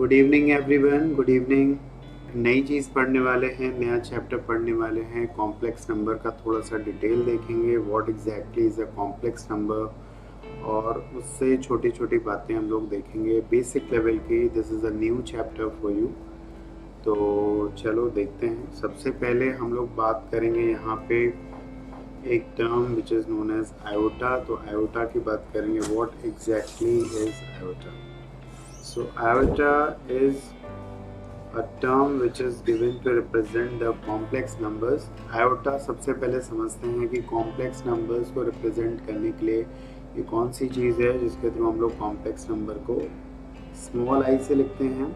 Good evening everyone, good evening. नई चीज़ पढ़ने वाले हैं, नया चैप्टर पढ़ने वाले हैं। कॉम्प्लेक्स नंबर का थोड़ा सा डिटेल देखेंगे, what exactly is a complex number, और उससे छोटी छोटी बातें हम लोग देखेंगे बेसिक लेवल की। This is a new chapter for you. तो चलो देखते हैं। सबसे पहले हम लोग बात करेंगे यहाँ पे एक term which is known as iota. तो आयोटा की बात करेंगे, what exactly is iota. So iota is a term which is given to represent the complex numbers. Iota सबसे पहले समझते हैं कि complex numbers को represent करने के लिए ये कौन सी चीज़ है जिसके थ्रू हम लोग complex number को small i से लिखते हैं,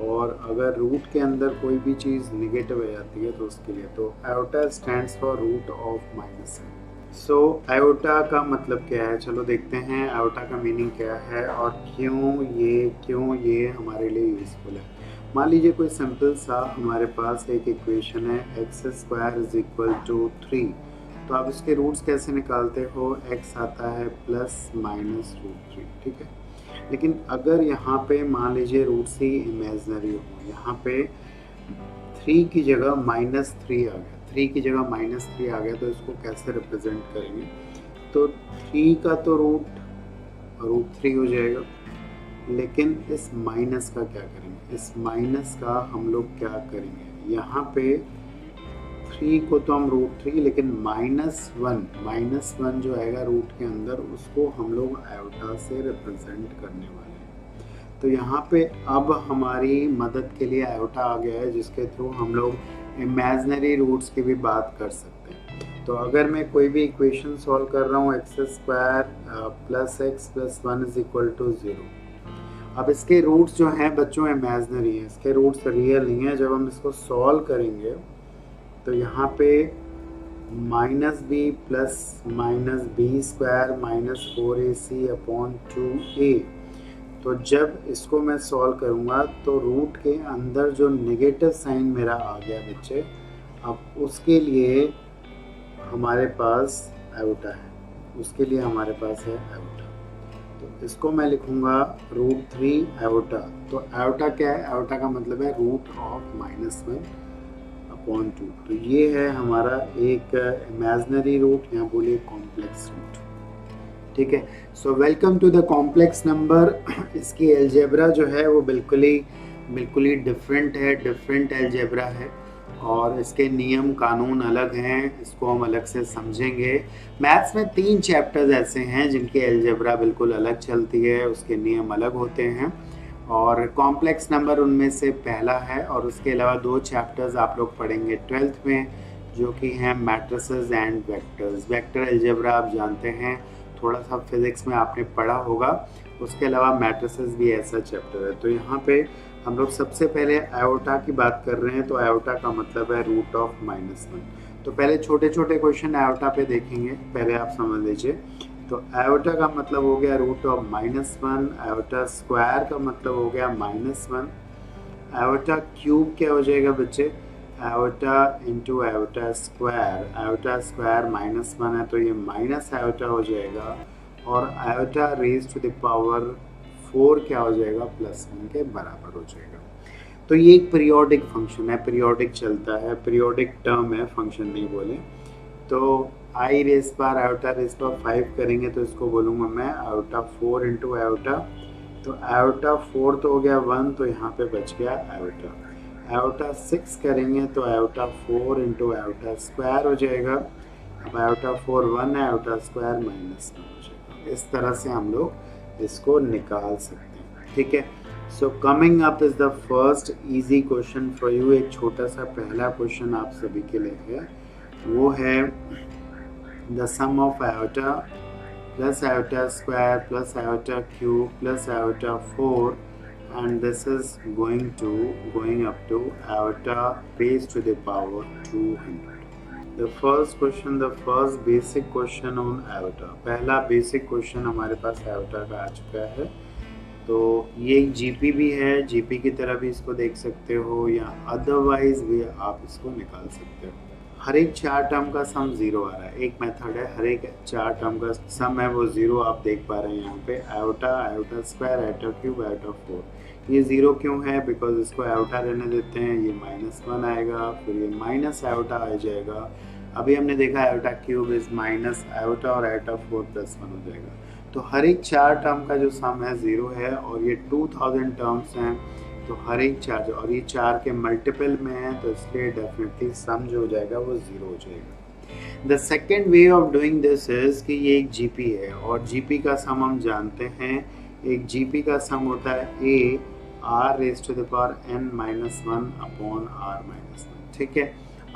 और अगर रूट के अंदर कोई भी चीज़ निगेटिव आ जाती है तो उसके लिए तो iota stands for root of -i। So iota का मतलब क्या है, चलो देखते हैं आयोटा का मीनिंग क्या है और क्यों ये हमारे लिए यूज़फुल है। मान लीजिए कोई सिंपल सा हमारे पास एक इक्वेशन है x² = 3। तो आप इसके रूट्स कैसे निकालते हो, x आता है +-√3, ठीक है। लेकिन अगर यहाँ पे मान लीजिए रूट्स ही इमेजनरी हो, यहाँ पे 3 की जगह -3 आ गया, 3 की जगह -3 आ गया, तो इसको कैसे रिप्रेजेंट करेंगे। तो 3 का तो √3 हो जाएगा, लेकिन इस माइनस का क्या करेंगे, इस माइनस का हम लोग क्या करेंगे, यहाँ पे 3 को तो हम √3, लेकिन -1 जो आएगा रूट के अंदर उसको हम लोग आयोटा से रिप्रेजेंट करने वाले हैं। तो यहाँ पे अब हमारी मदद के लिए आयोटा आ गया है, जिसके थ्रू हम लोग इमेजनरी रूट्स की भी बात कर सकते हैं। तो अगर मैं कोई भी इक्वेशन सॉल्व कर रहा हूँ x² + x + 1 = 0। अब इसके रूट्स जो हैं बच्चों इमेजनरी हैं, इसके रूट्स रियल नहीं है। जब हम इसको सॉल्व करेंगे तो यहाँ पे -b + -b² -4ac/2a। तो जब इसको मैं सॉल्व करूँगा तो रूट के अंदर जो नेगेटिव साइन मेरा आ गया बच्चे, अब उसके लिए हमारे पास आयोटा है, उसके लिए हमारे पास है आयोटा। तो इसको मैं लिखूँगा √3 आयोटा। तो आयोटा क्या है, आयोटा का मतलब है √(-1)/2। तो ये है हमारा एक इमेजनरी रूट, यहाँ बोलिए कॉम्प्लेक्स रूट, ठीक है। So welcome to the complex number. इसकी एलजेब्रा जो है वो बिल्कुल ही डिफरेंट है, डिफरेंट एलजेब्रा है, और इसके नियम कानून अलग हैं, इसको हम अलग से समझेंगे। मैथ्स में 3 चैप्टर्स ऐसे हैं जिनकी एलजेब्रा बिल्कुल अलग चलती है, उसके नियम अलग होते हैं, और कॉम्प्लेक्स नंबर उनमें से पहला है। और उसके अलावा 2 चैप्टर्स आप लोग पढ़ेंगे 12th में, जो कि हैं matrices and vectors. Vector algebra आप जानते हैं, थोड़ा सा फिजिक्स में आपने पढ़ा होगा। उसके अलावा मैट्रिसेस भी ऐसा चैप्टर है। तो यहाँ पे हम लोग सबसे पहले आयोटा की बात कर रहे हैं। तो आयोटा का मतलब है √(-1)। तो पहले छोटे छोटे क्वेश्चन आयोटा पे देखेंगे, पहले आप समझ लीजिए। तो आयोटा का मतलब हो गया √(-1)। आयोटा स्क्वायर का मतलब हो गया -1। आयोटा क्यूब क्या हो जाएगा बच्चे, iota into iota square. Iota square -1 है तो ये माइनस आयोटा हो जाएगा, और iota raise to the power 4 क्या हो जाएगा, +1 के बराबर हो जाएगा। तो ये एक पीरियोडिक फंक्शन है, पीरियोडिक चलता है, पीरियोडिक टर्म है, फंक्शन नहीं बोले। तो i⁻5 करेंगे तो इसको बोलूँगा मैं आयोटा 4 इंटू आयोटा। तो आयोटा 4 तो हो गया 1, तो यहाँ पे बच गया आयोटा। आयोटा 6 करेंगे तो आयोटा 4 इंटू आयोटा स्क्वायर हो जाएगा। अब आयोटा 4 1 है, आयोटा स्क्वायर -1 हो जाएगा। इस तरह से हम लोग इसको निकाल सकते हैं, ठीक है। So coming up is the first easy question for you. एक छोटा सा पहला क्वेश्चन आप सभी के लिए है, वो है the sum of iota plus iota square plus iota cube plus iota 4, and this is going up to iota raised to the power 200. The first question, the first basic question on iota, पहला basic question हमारे पास iota का आ चुका है। तो ये एक GP भी है, जीपी की तरह भी इसको देख सकते हो, या अदरवाइज भी आप इसको निकाल सकते हो। हर एक 4 टर्म का सम 0 आ रहा है, एक मेथड है, हर एक 4 टर्म का सम है वो 0 आप देख पा रहे हैं यहाँ पे। Iota, iota square, iota cube, iota 4, ये 0 क्यों है? बिकॉज इसको आयोटा रहने देते हैं, ये -1 आएगा, फिर ये माइनस आयोटा आ जाएगा। अभी हमने देखा iota cube is minus iota और आयोटा 4 + 1 हो जाएगा। तो हर एक 4 टर्म का जो सम है 0 है और ये 2000 टर्म्स हैं, तो हर एक 4 और ये 4 के मल्टीपल में है, तो इसलिए डेफिनेटली सम जो हो जाएगा वो 0 हो जाएगा। The second way of doing this is कि ये एक जीपी है और जीपी का सम हम जानते हैं, एक जीपी का सम होता है a r⁻n-1/r-1, ठीक है।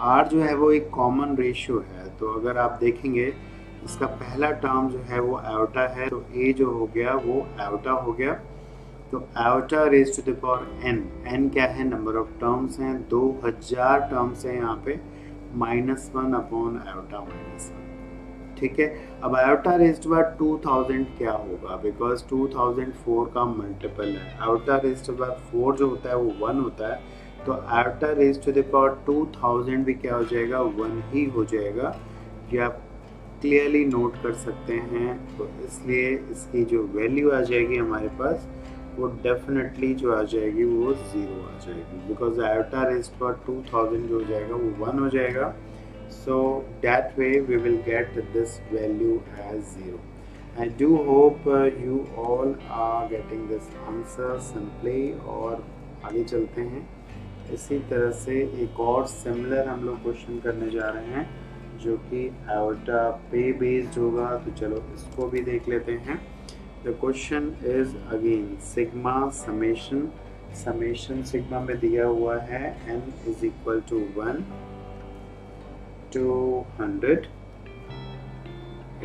r जो है वो एक कॉमन रेशियो है, तो अगर आप देखेंगे इसका पहला टर्म जो है वो आयोटा है, तो a जो हो गया वो आयोटा हो गया, तो iota raise to the power n क्या है? नंबर ऑफ टर्म्स हैं, 2000 टर्म्स हैं यहाँ पे, -1/आयोटा -1, ठीक है। अब आयोटा रेज़ टू पावर 2000 क्या होगा? बिकॉज 2000 4 का मल्टीपल है, आयोटा रेज़ टू पावर 4 जो होता है वो 1 होता है, तो iota raise to the power 2000 भी क्या हो जाएगा? 1 ही हो जाएगा। ये आप क्लियरली नोट कर सकते हैं, तो इसलिए इसकी जो वैल्यू आ जाएगी हमारे पास वो डेफिनेटली जो आ जाएगी वो 0 आ जाएगी, because iota raise to power 2000 जो हो जाएगा वो 1 हो जाएगा। So that way we will get this value as 0. I do hope you all are getting this answer simply, और आगे चलते हैं। इसी तरह से एक और सिमिलर हम लोग क्वेश्चन करने जा रहे हैं जो कि आयोटा पे बेस्ड होगा, तो चलो इसको भी देख लेते हैं। The question is again sigma summation sigma में दिया हुआ है n = 1 to 100,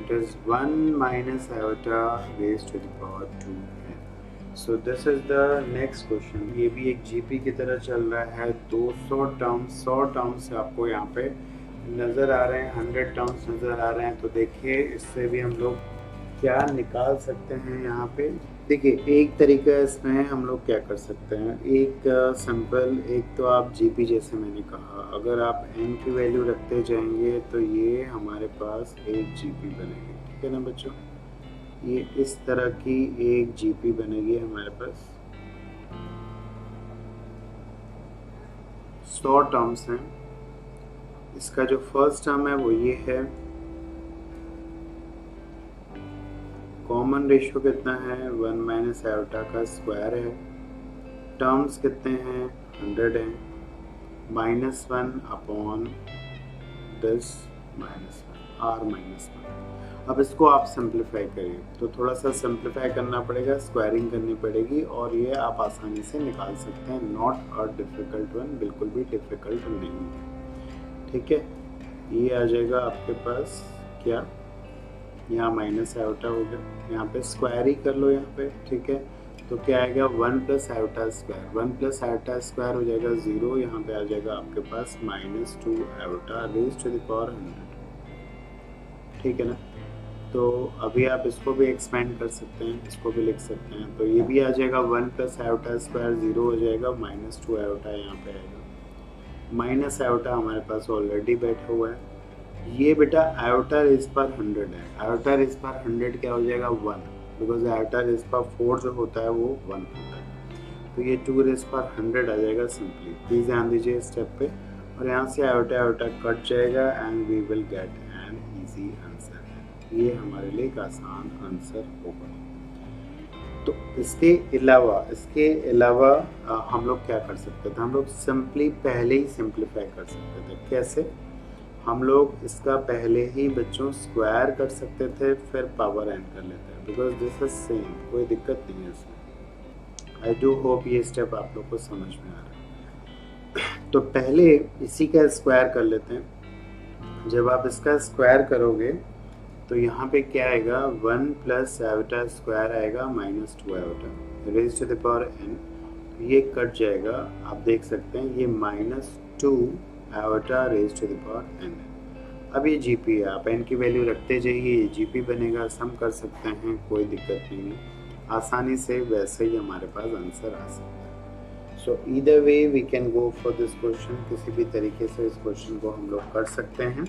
it is 1 minus iota raised to the power 2n. So this is the next question. ये भी एक जीपी की तरह चल रहा है, 200 टर्म्स 100 टर्म्स आपको यहाँ पे नज़र आ रहे हैं, 100 टर्म्स नज़र आ रहे हैं। तो देखिए इससे भी हम लोग क्या निकाल सकते हैं यहाँ पे। देखिए एक तरीका इसमें हम लोग क्या कर सकते हैं, एक सिंपल, एक तो आप जीपी जैसे मैंने कहा, अगर आप n की वैल्यू रखते जाएंगे तो ये हमारे पास एक जीपी बनेगी, ठीक है ना बच्चों। ये इस तरह की एक जीपी बनेगी हमारे पास, 100 टर्म्स हैं। इसका जो फर्स्ट टर्म है वो ये है, कॉमन रेशियो कितना है? 1 - आयोटा का स्क्वायर है, टर्म्स कितने हैं? 100 हैं, -1/(r-1) अब इसको आप सिंप्लीफाई करिए, तो थोड़ा सा सिंप्लीफाई करना पड़ेगा, स्क्वायरिंग करनी पड़ेगी, और ये आप आसानी से निकाल सकते हैं। नॉट अ डिफ़िकल्ट वन, बिल्कुल भी डिफ़िकल्ट नहीं है, ठीक है। ये आ जाएगा आपके पास क्या, यहाँ माइनस आयोटा हो गया, यहाँ पे स्क्वायर ही कर लो यहाँ पे, ठीक है। तो क्या आएगा? 1 + आयोटा स्क्वायर, 1 + आयोटा स्क्वायर हो जाएगा 0, यहाँ पे आ जाएगा आपके पास -2 iota raise to the power 100, ठीक है ना। तो अभी आप इसको भी एक्सपेंड कर सकते हैं, इसको भी लिख सकते हैं, तो ये भी आ जाएगा 1 + आयोटा स्क्वायर 0 हो जाएगा, -2 आयोटा यहाँ पे आएगा, माइनस आयोटा हमारे पास ऑलरेडी बैठा हुआ है। ये बेटा आयोटा रेज़ पर 100 है, आयोटा रेज़ पर 100 क्या हो जाएगा? 1, बिकॉज आयोटा रेज़ पर 4 जो होता है वो 1 होता है, तो ये 2 रेज़ पर 100 आ जाएगा सिंपली। प्लीज़ ध्यान दीजिए इस स्टेप पे, और यहाँ से आयोटा आयोटा कट जाएगा and we will get an easy answer. ये हमारे लिए एक आसान आंसर होगा। तो इसके अलावा हम लोग क्या कर सकते थे? हम लोग सिंपली पहले ही सिंप्लीफाई कर सकते थे। कैसे? हम लोग इसका पहले ही बच्चों स्क्वायर कर सकते थे, फिर पावर एन कर लेते हैं, बिकॉज दिस इज सेम, कोई दिक्कत नहीं है इसमें। आई डू होप ये स्टेप आप लोग को समझ में आ रहा है। तो पहले इसी का स्क्वायर कर लेते हैं। जब आप इसका स्क्वायर करोगे तो यहाँ पे क्या आएगा? 1 + आयोटा स्क्वायर आएगा -2 iota raise to the power n, ये कट जाएगा, आप देख सकते हैं ये -2 iota raise to the power n है। अब ये जीपी है, आप n की वैल्यू रखते जाइए, ये जीपी बनेगा, सम कर सकते हैं, कोई दिक्कत नहीं है, आसानी से वैसे ही हमारे पास आंसर आ सकता है। So either way we can go for this question, किसी भी तरीके से इस क्वेश्चन को हम लोग कर सकते हैं,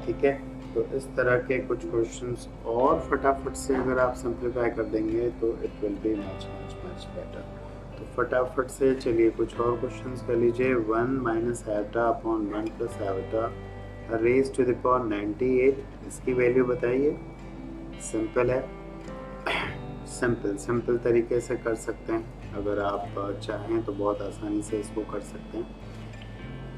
ठीक है। तो इस तरह के कुछ क्वेश्चंस और फटाफट से अगर आप सिंप्लीफाई कर देंगे तो it will be much better. तो फटाफट से चलिए कुछ और क्वेश्चंस कर लीजिए। 1 minus iota upon 1 plus iota raise to the power 98, इसकी वैल्यू बताइए। सिंपल है, सिंपल तरीके से कर सकते हैं। अगर आप चाहें तो बहुत आसानी से इसको कर सकते हैं।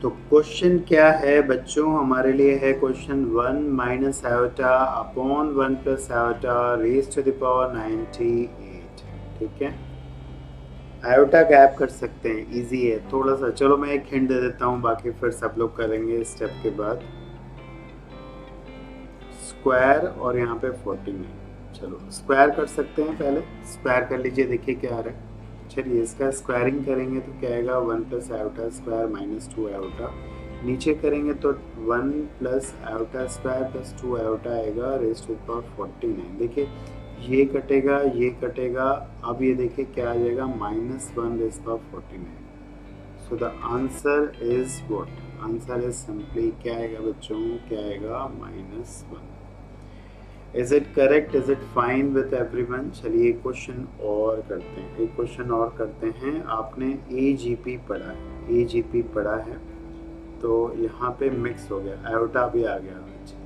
तो क्वेश्चन क्या है बच्चों, हमारे लिए है question 1 minus iota upon 1 plus iota raise to the power 98। ठीक है, आयोटा गैप कर सकते हैं, इजी है थोड़ा सा। चलो मैं एक हिंट दे देता हूँ, बाकी फिर सब लोग करेंगे स्टेप के बाद। स्क्वायर और यहाँ पे 49। चलो स्क्वायर कर सकते हैं, पहले स्क्वायर कर लीजिए, देखिए क्या आ रहा है। चलिए इसका स्क्वायरिंग करेंगे तो क्या आएगा, 1 plus iota square minus 2 iota. नीचे करेंगे तो 1 plus iota square plus 2 iota आएगा रेज टू द पावर 49। देखिए ये कटेगा, ये कटेगा, अब ये देखिए क्या आ जाएगा, -1 raise power 49। So the answer is what, answer is simply क्या आएगा बच्चों, क्या आएगा, -1। Is it correct, is it fine with everyone. चलिए क्वेश्चन और करते हैं, एक क्वेश्चन और करते हैं। आपने AGP पढ़ा है, AGP पढ़ा है, तो यहाँ पे मिक्स हो गया, आयोटा भी आ गया,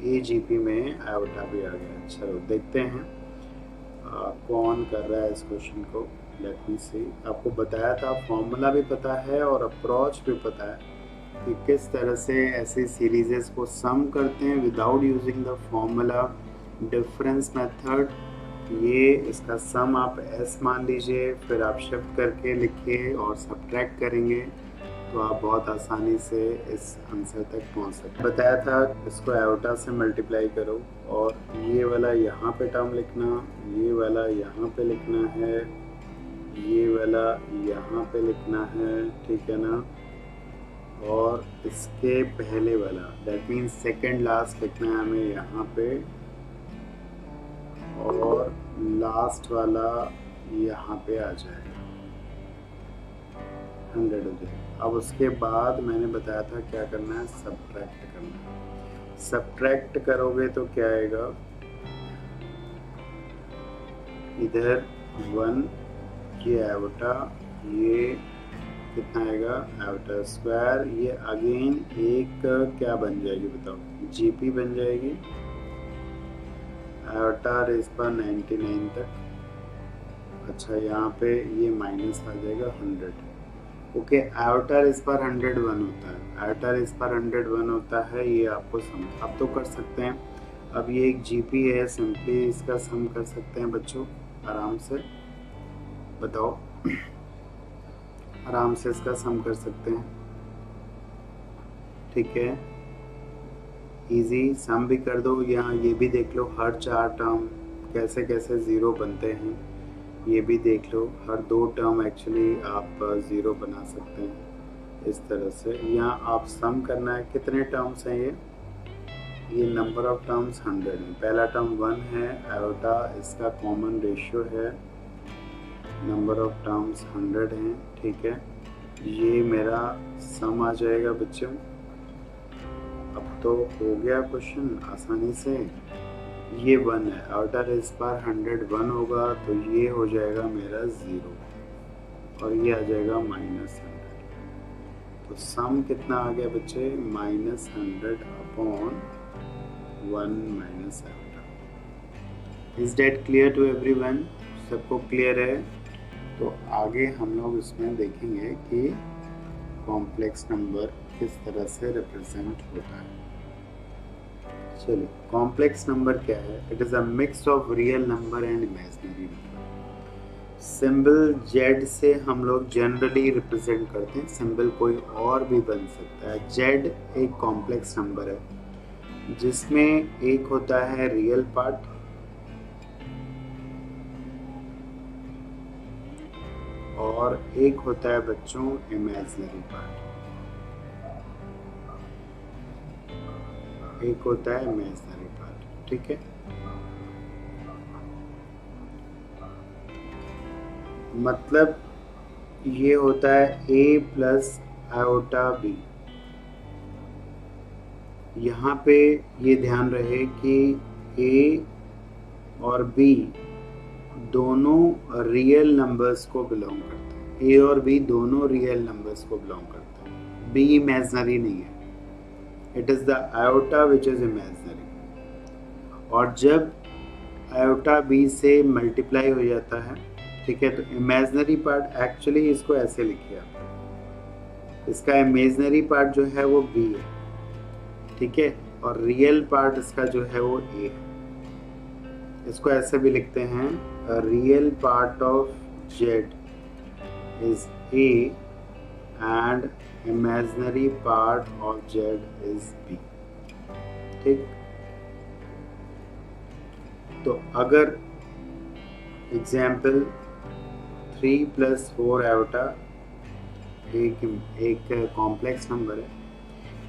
AGP में आयोटा भी आ गया। चलो देखते हैं कौन कर रहा है इस क्वेश्चन को। लेट मी सी, आपको बताया था, फॉर्मूला भी पता है और अप्रोच भी पता है कि किस तरह से ऐसे सीरीजेस को सम करते हैं without using the formula. Difference method, ये इसका सम आप S मान लीजिए, फिर आप शिफ्ट करके लिखिए और सब्ट्रैक्ट करेंगे तो आप बहुत आसानी से इस आंसर तक पहुंच सकते हैं। बताया था इसको आयोटा से मल्टीप्लाई करो और ये वाला यहाँ पे टर्म लिखना, ये वाला यहाँ पे लिखना है, ये वाला यहाँ पे लिखना है, ठीक है ना, और इसके पहले वाला दैट मीन्स सेकेंड लास्ट लिखना है हमें यहाँ पे, और लास्ट वाला यहाँ पे आ जाएगा, 100 हो जाएगा। अब उसके बाद मैंने बताया था क्या करना है, सब्ट्रैक्ट करना है। सब्ट्रैक्ट करोगे तो क्या आएगा, इधर 1, ये आयोटा, ये कितना आएगा, आयोटा स्क्वायर, ये अगेन एक क्या बन जाएगी बताओ, GP बन जाएगी, आयोटा रेज पर 99 तक। अच्छा यहाँ पे ये माइनस आ जाएगा 100। ओके, आयोटा रेज पर 101 होता है, आयोटा रेज पर 101 होता है, ये आपको समझ आप तो कर सकते हैं। अब ये एक GP है, सिंपली इसका सम कर सकते हैं बच्चों, आराम से बताओ, आराम से इसका सम कर सकते हैं, ठीक है, इजी सम भी कर दो। यहाँ ये भी देख लो, हर 4 टर्म कैसे कैसे ज़ीरो बनते हैं, ये भी देख लो, हर 2 टर्म एक्चुअली आप ज़ीरो बना सकते हैं इस तरह से। यहाँ आप सम करना है, कितने टर्म्स हैं ये नंबर ऑफ टर्म्स 100 है। पहला टर्म 1 है, आयोटा इसका कॉमन रेशियो है, नंबर ऑफ टर्म्स 100 हैं, ठीक है। ये मेरा सम आ जाएगा बच्चों। अब तो हो गया क्वेश्चन आसानी से। ये 1 है, आयोटा रेज पर 101 होगा तो ये हो जाएगा मेरा 0 और ये आ जाएगा -100। तो सम कितना आ गया बच्चे, -100 upon 1 minus iota. Is that clear to everyone, सबको क्लियर है? तो आगे हम लोग इसमें देखेंगे कि कॉम्प्लेक्स नंबर किस तरह से रिप्रेजेंट होता है। चलिए, कॉम्प्लेक्स नंबर क्या है? It is a mix of real number and imaginary number. Symbol Z से हम लोग जनरली रिप्रेजेंट करते हैं, सिंबल कोई और भी बन सकता है। Z एक कॉम्प्लेक्स नंबर है जिसमें एक होता है रियल पार्ट और एक होता है बच्चों इमेजिनरी पार्ट, एक होता है इमेजिनरी पार्ट, ठीक है। मतलब ये होता है A प्लस आयोटा B। यहाँ पे ये ध्यान रहे कि A और B दोनों रियल नंबर्स को बिलोंग करते हैं। ए और बी दोनों रियल नंबर्स को बिलोंग करते हैं। बी इमेजनरी नहीं है, it is the iota which is imaginary. और जब आयोटा बी से मल्टीप्लाई हो जाता है, ठीक है, तो इमेजनरी पार्ट एक्चुअली इसको ऐसे लिखिए आप, इसका इमेजनरी पार्ट जो है वो बी है, ठीक है, और रियल पार्ट इसका जो है वो ए है। इसको ऐसे भी लिखते हैं, real part of Z is A and imaginary part of Z is B. ठीक, तो अगर एग्जाम्पल 3 + 4 आयोटा एक कॉम्प्लेक्स नंबर है,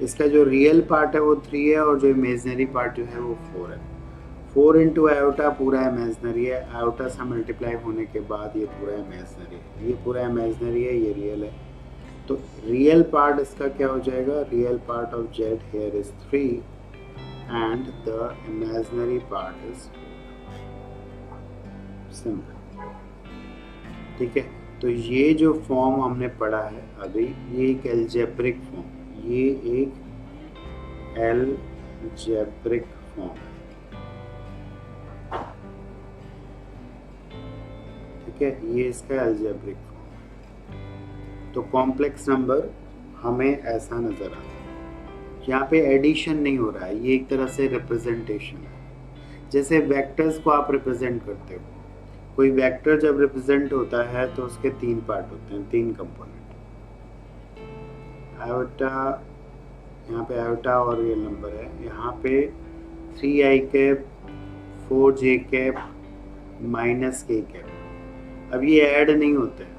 इसका जो रियल पार्ट है वो 3 है और जो इमेजनरी पार्ट जो है वो 4 है। 4 × आयोटा पूरा इमेजनरी है, आयोटा से मल्टीप्लाई होने के बाद ये पूरा इमेजनरी है, ये पूरा इमेजनरी है, ये रियल है। तो रियल पार्ट इसका क्या हो जाएगा, real part of Z here is 3 and the imaginary part is 4। Simple, ठीक है। तो ये जो फॉर्म हमने पढ़ा है अभी, ये एक अलजेब्रिक फॉर्म, ये एक अलजेब्रिक फॉर्म, ठीक है, ये इसका अलजेब्रिक फॉर्म। तो कॉम्प्लेक्स नंबर हमें ऐसा नजर आता है, यहाँ पे एडिशन नहीं हो रहा है, ये एक तरह से रिप्रेजेंटेशन है। जैसे वेक्टर्स को आप रिप्रेजेंट करते हो, कोई वेक्टर जब रिप्रेजेंट होता है तो उसके 3 पार्ट होते हैं, 3 कंपोनेंट। आयोटा, यहाँ पे आयोटा और रियल नंबर है, यहाँ पे 3i cap 4j cap -k cap. अब ये ऐड नहीं होते हैं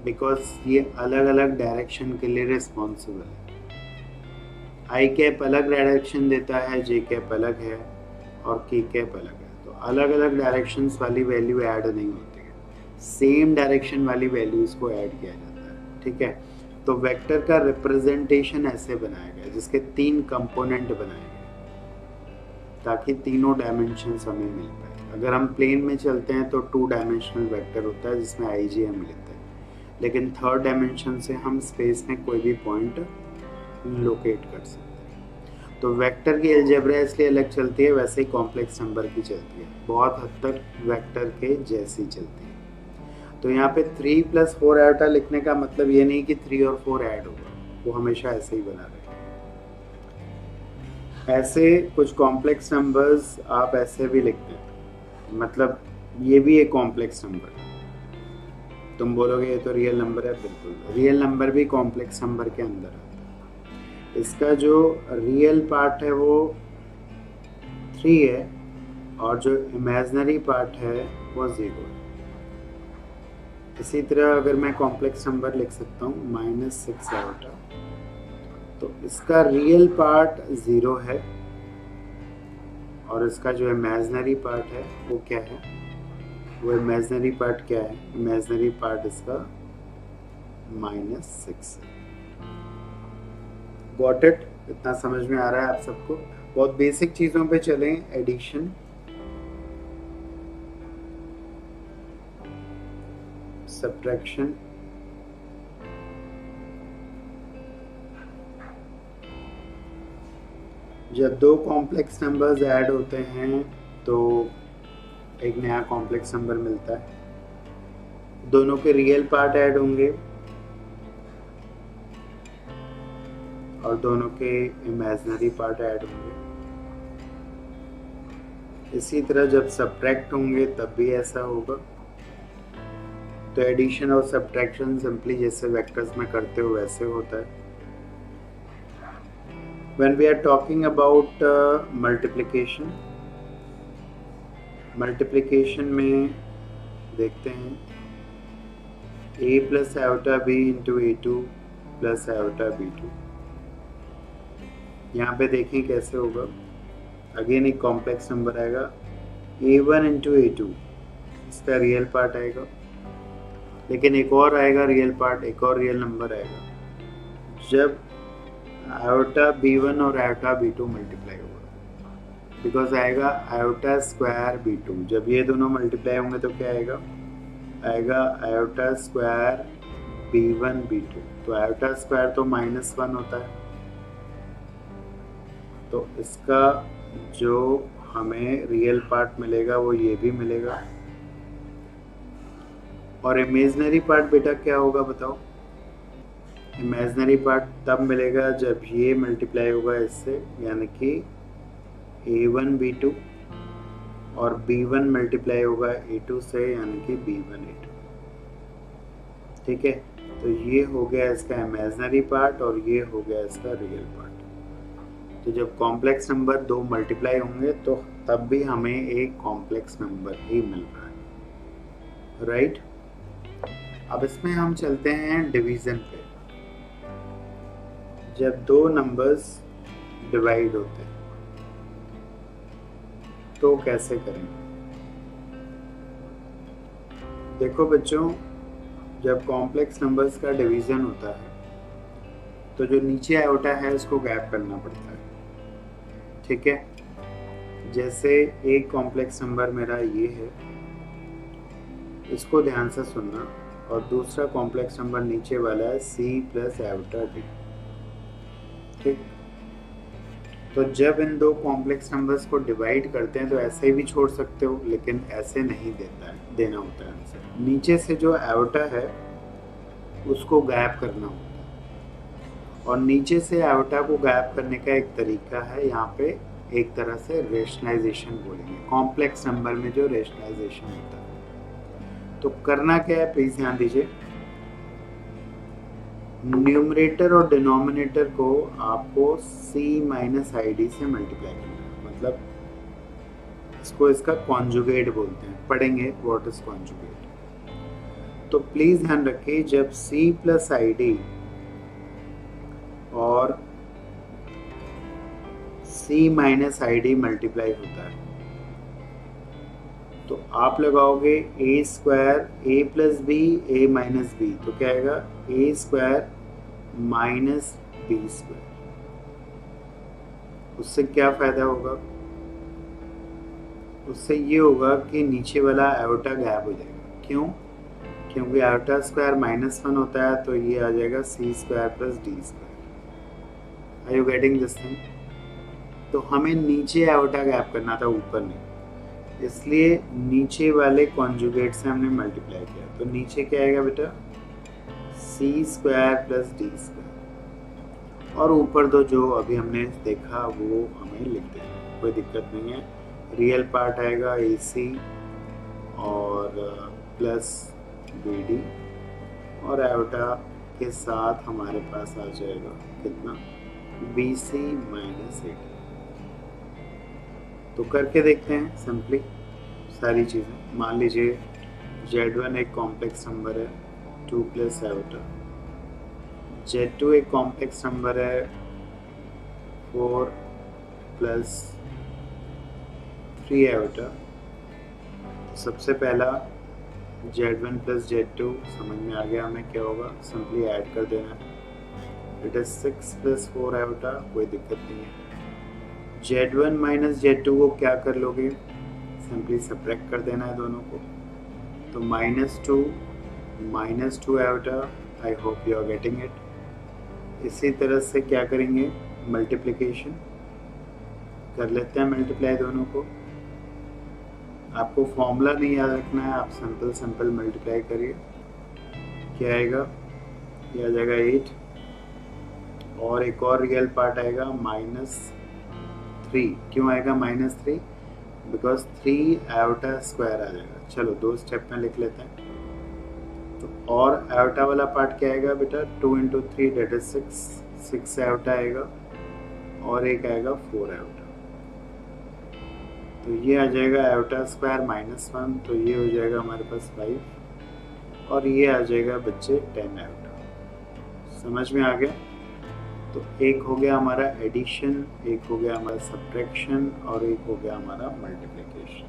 बिकॉज ये अलग अलग डायरेक्शन के लिए रिस्पॉन्सिबल है। i कैप अलग डायरेक्शन देता है, j कैप अलग है और k कैप अलग है। तो अलग अलग डायरेक्शंस वाली वैल्यू ऐड नहीं होती है, सेम डायरेक्शन वाली वैल्यूज को ऐड किया जाता है, ठीक है। तो वेक्टर का रिप्रेजेंटेशन ऐसे बनाया गया जिसके 3 कंपोनेंट बनाए गए ताकि तीनों डायमेंशंस हमें मिल पाए। अगर हम प्लेन में चलते हैं तो 2 डायमेंशनल वेक्टर होता है जिसमें IJ हम लेते हैं, लेकिन 3rd डायमेंशन से हम स्पेस में कोई भी पॉइंट लोकेट कर सकते हैं। तो वेक्टर की अलजेब्रा इसलिए अलग चलती है, वैसे ही कॉम्प्लेक्स नंबर की चलती है, बहुत हद तक वेक्टर के जैसी चलती है। तो यहाँ पे 3 + 4 आयोटा लिखने का मतलब ये नहीं कि 3 और 4 ऐड होगा, वो हमेशा ऐसे ही बना रहेगा। ऐसे कुछ कॉम्प्लेक्स नंबर्स आप ऐसे भी लिखते हैं, मतलब ये भी एक कॉम्प्लेक्स नंबर है। तुम बोलोगे ये तो रियल नंबर है, बिल्कुल रियल नंबर भी कॉम्प्लेक्स नंबर के अंदर आता है। इसका जो रियल पार्ट है वो 3 है और जो इमेजनरी पार्ट है वो 0 है। इसी तरह अगर मैं कॉम्प्लेक्स नंबर लिख सकता हूँ -6 आयोटा, तो इसका रियल पार्ट 0 है और इसका जो इमेजनरी पार्ट है वो क्या है, वो इमेजनरी पार्ट क्या है, इमेजनरी पार्ट इसका -6 है। Got it? इतना समझ में आ रहा है आप सबको? बहुत बेसिक चीज़ों पे चलें, एडिशन, सब्ट्रैक्शन, जब 2 कॉम्प्लेक्स नंबर्स ऐड होते हैं तो एक नया कॉम्प्लेक्स नंबर मिलता है। दोनों के रियल पार्ट ऐड होंगे और दोनों के इमेजनरी पार्ट ऐड होंगे। इसी तरह जब सब्ट्रैक्ट होंगे तब भी ऐसा होगा। तो एडिशन और सब्ट्रैक्शन सिंपली जैसे वेक्टर्स में करते हो वैसे होता है। When we are talking about multiplication, multiplication में देखते हैं a + iota b × a2 + iota b2। यहाँ पे देखें कैसे होगा। अगेन एक कॉम्प्लेक्स नंबर आएगा, a1 × a2, इसका रियल पार्ट आएगा, लेकिन एक और आएगा रियल पार्ट, एक और रियल नंबर आएगा जब आयोटा b1 और आयोटा b2 मल्टीप्लाई होगा, बिकॉज आएगा आयोटा स्क्वायर b2। जब ये दोनों मल्टीप्लाई होंगे तो क्या आएगा, आएगा आयोटा स्क्वायर b1 b2। तो आयोटा स्क्वायर तो -1 होता है, तो इसका जो हमें रियल पार्ट मिलेगा वो ये भी मिलेगा। और इमेजिनरी पार्ट बेटा क्या होगा बताओ? इमेजिनरी पार्ट तब मिलेगा जब ये मल्टीप्लाई होगा इससे, यानी कि a1 b2 और b1 मल्टीप्लाई होगा a2 से, यानी कि b1 a2। ठीक है, तो ये हो गया इसका इमेजिनरी पार्ट और ये हो गया इसका रियल पार्ट। तो जब कॉम्प्लेक्स नंबर दो मल्टीप्लाई होंगे तो तब भी हमें एक कॉम्प्लेक्स नंबर ही मिल रहा है, राइट। अब इसमें हम चलते हैं डिवीजन पे। जब दो नंबर्स डिवाइड होते हैं तो कैसे करेंगे? देखो बच्चों, जब कॉम्प्लेक्स नंबर्स का डिवीजन होता है तो जो नीचे आयोटा है उसको गैप करना पड़ता है। ठीक है, जैसे एक कॉम्प्लेक्स नंबर मेरा ये है, इसको ध्यान से सुनना, और दूसरा कॉम्प्लेक्स नंबर नीचे वाला है c प्लस आयोटा d। ठीक, तो जब इन दो कॉम्प्लेक्स नंबर्स को डिवाइड करते हैं तो ऐसे भी छोड़ सकते हो, लेकिन ऐसे नहीं देना होता है आंसर। नीचे से जो आयोटा है उसको गैप करना होता है, और नीचे से आयोटा को गैप करने का एक तरीका है, यहाँ पे एक तरह से रेशनलाइजेशन बोलेंगे। कॉम्प्लेक्स नंबर में जो रेशनलाइजेशन होता है, तो करना क्या है प्लीज ध्यान दीजिए। न्यूमरेटर और डिनोमिनेटर को आपको c माइनस id से मल्टीप्लाई करना है, मतलब इसको इसका कॉन्जुगेट बोलते हैं, पढ़ेंगे व्हाट इज कॉन्जुगेट। तो प्लीज ध्यान रखिए, जब c प्लस id और c माइनस id मल्टीप्लाई होता है तो आप लगाओगे a square a plus B a minus B, तो क्या आएगा a square minus B square. उससे क्या फायदा होगा? उससे ये होगा कि नीचे वाला आयोटा गैप हो जाएगा। क्यों? क्योंकि आयोटा स्क्वायर -1 होता है, तो ये आ जाएगा c square plus D square. Are you getting this thing? तो हमें नीचे आयोटा गैप करना था, ऊपर नहीं, इसलिए नीचे वाले कॉन्जुगेट से हमने मल्टीप्लाई किया। तो नीचे क्या आएगा बेटा? c square plus D square, और ऊपर दो जो अभी हमने देखा वो हमें लिख देना, कोई दिक्कत नहीं है। रियल पार्ट आएगा ac और प्लस bd, और आयोटा के साथ हमारे पास आ जाएगा कितना? bc minus ad। तो करके देखते हैं सिंपली सारी चीज़ें। मान लीजिए z1 एक कॉम्प्लेक्स नंबर है 2 प्लस आयोटा, z2 एक कॉम्प्लेक्स नंबर है 4 प्लस 3 आयोटा। सबसे पहला z1 प्लस z2 समझ में आ गया हमें क्या होगा, सिंपली ऐड कर देना है। इट इज 6 प्लस 4 आयोटा, कोई दिक्कत नहीं है। z1 माइनस z2 को क्या कर लोगे? सिंपली सब्ट्रैक्ट कर देना है दोनों को, तो -2 आयोटा। I hope you are getting it. इसी तरह से क्या करेंगे? मल्टीप्लिकेशन कर लेते हैं, मल्टीप्लाई दोनों को। आपको फॉर्मूला नहीं याद रखना है, आप सिंपल मल्टीप्लाई करिए। क्या आएगा? ये आ जाएगा 8, और एक और रियल पार्ट आएगा -3। क्यों आएगा -3? बिकॉज 3 आयोटा स्क्वायर आ जाएगा। चलो दो स्टेप में लिख लेते हैं। तो और आयोटा वाला पार्ट क्या आएगा बेटा? 2 × 3 डेट इज 6 आयोटा आएगा, और एक आएगा 4 आयोटा। तो ये आ जाएगा आयोटा स्क्वायर -1, तो ये हो जाएगा हमारे पास 5, और ये आ जाएगा बच्चे 10 आयोटा। समझ में आ गया? तो एक हो गया हमारा एडिशन, एक हो गया हमारा सब्ट्रैक्शन, और एक हो गया हमारा मल्टीप्लिकेशन।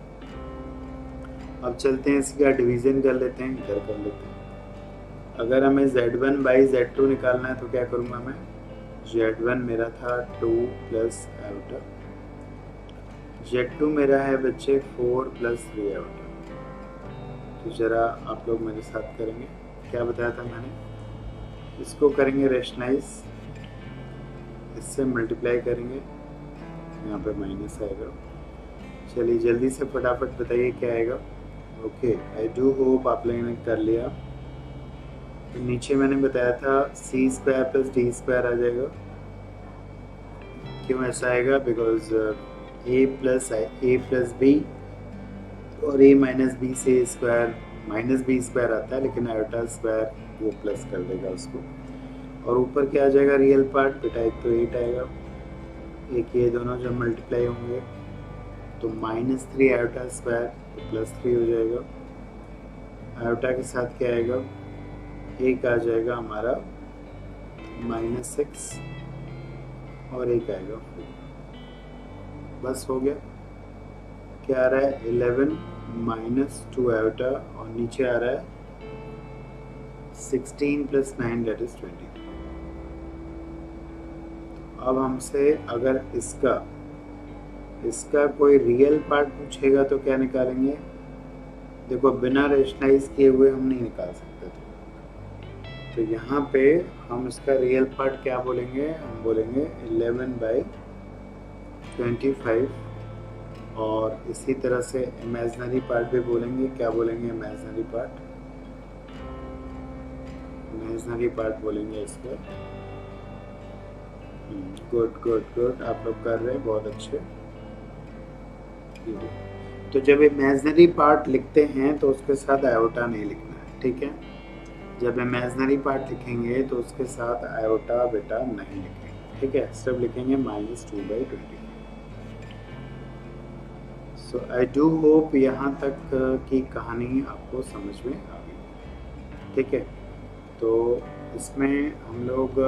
अब चलते हैं इसका डिवीजन कर लेते हैं, इधर कर लेते हैं। अगर हमें z1 बाई z2 निकालना है तो क्या करूँगा मैं? z1 मेरा था 2 प्लस आयोटा, z2 मेरा है बच्चे 4 प्लस 3 आयोटा। तो ज़रा आप लोग मेरे साथ करेंगे। क्या बताया था मैंने, इसको करेंगे रेशनलाइज, इससे मल्टीप्लाई करेंगे, यहाँ पे माइनस आएगा। चलिए जल्दी से फटाफट बताइए क्या आएगा। ओके, आई डू होप आप लोगों ने कर लिया। तो नीचे मैंने बताया था सी स्क्वायर प्लस डी स्क्वायर आ जाएगा। क्यों ऐसा आएगा, बिकॉज ए प्लस बी और ए माइनस बी से स्क्वायर माइनस बी स्क्वायर आता है, लेकिन आयोटा स्क्वायर वो प्लस कर देगा उसको। और ऊपर क्या आ जाएगा रियल पार्ट बेटा, एक तो 8 आएगा, एक ये दोनों जब मल्टीप्लाई होंगे तो -3 आयोटा स्क्वायर तो +3 हो जाएगा। आयोटा के साथ क्या आएगा, एक आ जाएगा हमारा -6 और एक आएगा 4। बस हो गया। क्या आ रहा है 11 -2 आयोटा और नीचे आ रहा है 16 + 9 दैट इज 20। अब हमसे अगर इसका कोई रियल पार्ट पूछेगा तो क्या निकालेंगे, देखो बिना रेशनलाइज किए हुए हम नहीं निकाल सकते थे। तो यहाँ पे हम इसका रियल पार्ट क्या बोलेंगे, हम बोलेंगे 11/25 और इसी तरह से इमेजिनरी पार्ट भी बोलेंगे। क्या बोलेंगे इमेजिनरी पार्ट बोलेंगे इसको। गुड आप लोग कर रहे हैं बहुत अच्छे। तो जब इमेजिनरी पार्ट लिखते हैं तो उसके साथ आयोटा नहीं लिखना है, ठीक है। जब इमेजिनरी पार्ट लिखेंगे तो उसके साथ आयोटा बेटा नहीं लिखेंगे, ठीक है। सिर्फ लिखेंगे -2/25। सो आई डू होप यहाँ तक की कहानी आपको समझ में आ गई, ठीक है। तो इसमें हम लोग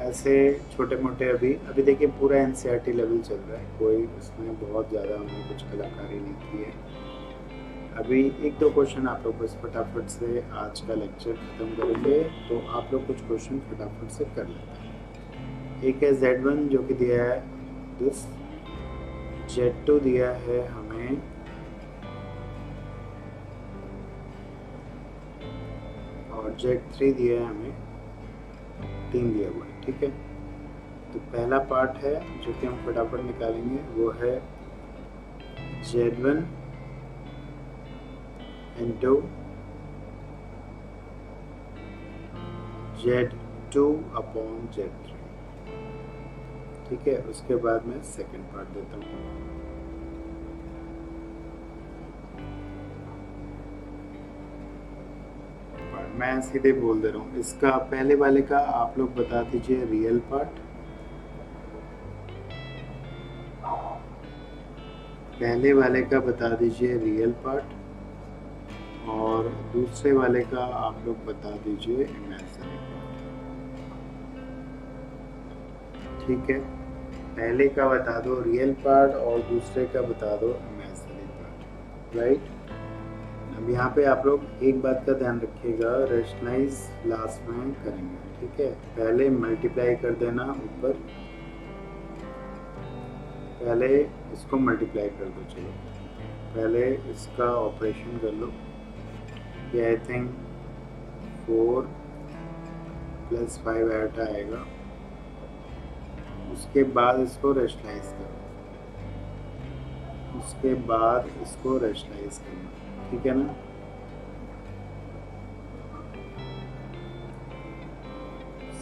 ऐसे छोटे मोटे अभी देखिए पूरा NCERT लेवल चल रहा है, कोई इसमें बहुत ज़्यादा हमने कुछ कलाकारी नहीं की है। अभी 1-2 क्वेश्चन आप लोग बस फटाफट से आज का लेक्चर ख़त्म करेंगे, तो आप लोग कुछ क्वेश्चन फटाफट से कर लेते हैं। एक है Z1 जो कि दिया है दिस, Z2 दिया है हमें और Z3 दिया है हमें 3 दिया हुआ है, ठीक है। तो पहला पार्ट है जो कि हम फटाफट निकालेंगे वो है Z1 into Z2/Z3, ठीक है। उसके बाद मैं सेकंड पार्ट देता हूँ। मैं सीधे बोल दे रहा हूँ, इसका पहले वाले का आप लोग बता दीजिए रियल पार्ट, पहले वाले का बता दीजिए रियल पार्ट और दूसरे वाले का आप लोग बता दीजिए इमेजिनरी पार्ट, ठीक है। पहले का बता दो रियल पार्ट और दूसरे का बता दो इमेजिनरी पार्ट, राइट। अब यहाँ पे आप लोग एक बात का ध्यान रखिएगा, रेशनलाइज लास्ट में करेंगे, ठीक है। पहले मल्टीप्लाई कर देना ऊपर, पहले इसको मल्टीप्लाई कर दो, चलो पहले इसका ऑपरेशन कर लो। ये आई थिंक 4 + 5 आयोटा आएगा। उसके बाद इसको रेशनलाइज करो, उसके बाद इसको रेशनलाइज करना, ठीक है ना।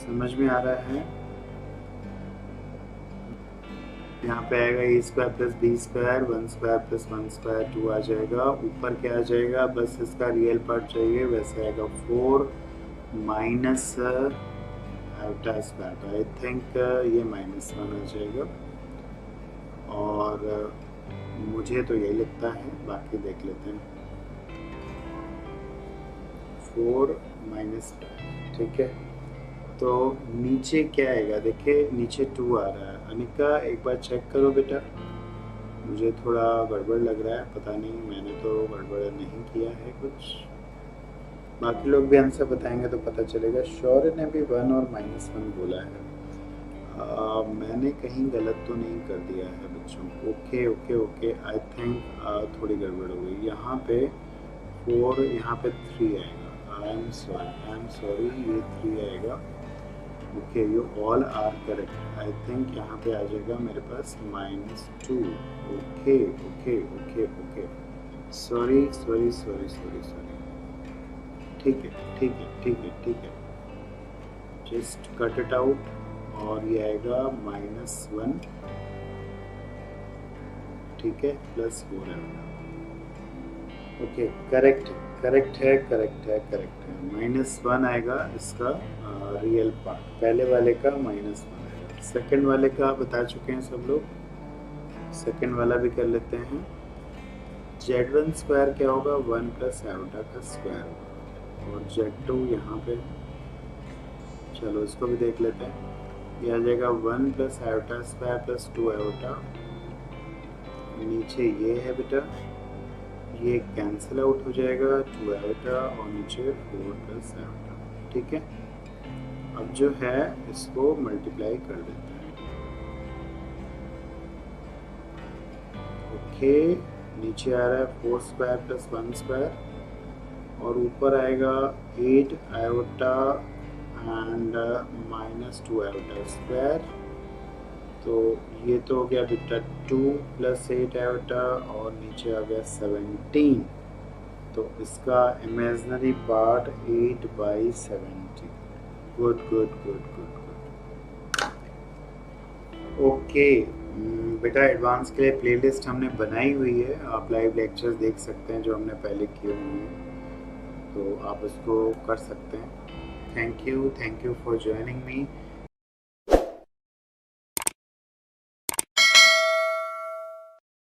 समझ में आ रहा है। यहाँ पे आएगा A² + B² 1² + 1² 2 आ जाएगा। ऊपर क्या आ जाएगा, बस इसका रियल पार्ट चाहिए, वैसे आएगा 4 माइनस आयोटा स्क्वायर, तो आई थिंक ये -1 आ जाएगा। और मुझे तो यही लगता है, बाकी देख लेते हैं। 4 - 5, ठीक है। तो नीचे क्या आएगा, देखिए नीचे 2 आ रहा है। अनिका एक बार चेक करो बेटा, मुझे थोड़ा गड़बड़ लग रहा है, पता नहीं मैंने तो गड़बड़ नहीं किया है कुछ। बाकी लोग भी आंसर बताएंगे तो पता चलेगा। शौर्य ने भी 1 और -1 बोला है। मैंने कहीं गलत तो नहीं कर दिया है बच्चों। ओके, आई थिंक थोड़ी गड़बड़ हो गई। यहाँ पे 4 यहाँ पे 3 आएगा। आई एम सॉरी ये 3 आएगा। Okay you all are correct. I think यहाँ पे आ जाएगा मेरे पास -2। Okay okay okay okay sorry sorry sorry sorry sorry. ठीक है ठीक है ठीक है ठीक है, जस्ट कट इट आउट और ये आएगा -1, ठीक है, +4 आएगा। ओके करेक्ट करेक्ट है करेक्ट है करेक्ट है। -1 आएगा इसका रियल पार्ट, पहले वाले का -1 आएगा। सेकंड वाले का बता चुके हैं सब लोग, सेकंड वाला भी कर लेते हैं। Z1 स्क्वायर क्या होगा, 1 + आयोटा का स्क्वायर होगा। और Z2 यहाँ पे, चलो इसको भी देख लेते हैं। ये आ जाएगा 1 + आयोटा स्क्वायर + 2 आयोटा। नीचे ये है बेटा, ये कैंसिल आउट हो जाएगा, 2 आयोटा और नीचे 4 + आयोटा। ठीक है, अब जो है इसको मल्टीप्लाई कर देते हैं। ओके नीचे आ रहा है 4 स्क्वायर + 1 स्क्वायर और ऊपर आएगा 8 आयोटा एंड -2 आयोटा स्क्वायर। तो ये तो हो गया बेटा 2 + 8 आयोटा और नीचे आ गया 17। तो इसका imaginary part 8/17। Good good good good good. Okay बेटा एडवांस के लिए प्लेलिस्ट हमने बनाई हुई है, आप लाइव लेक्चर्स देख सकते हैं जो हमने पहले किए हुए हैं, तो आप इसको कर सकते हैं। Thank you for joining me.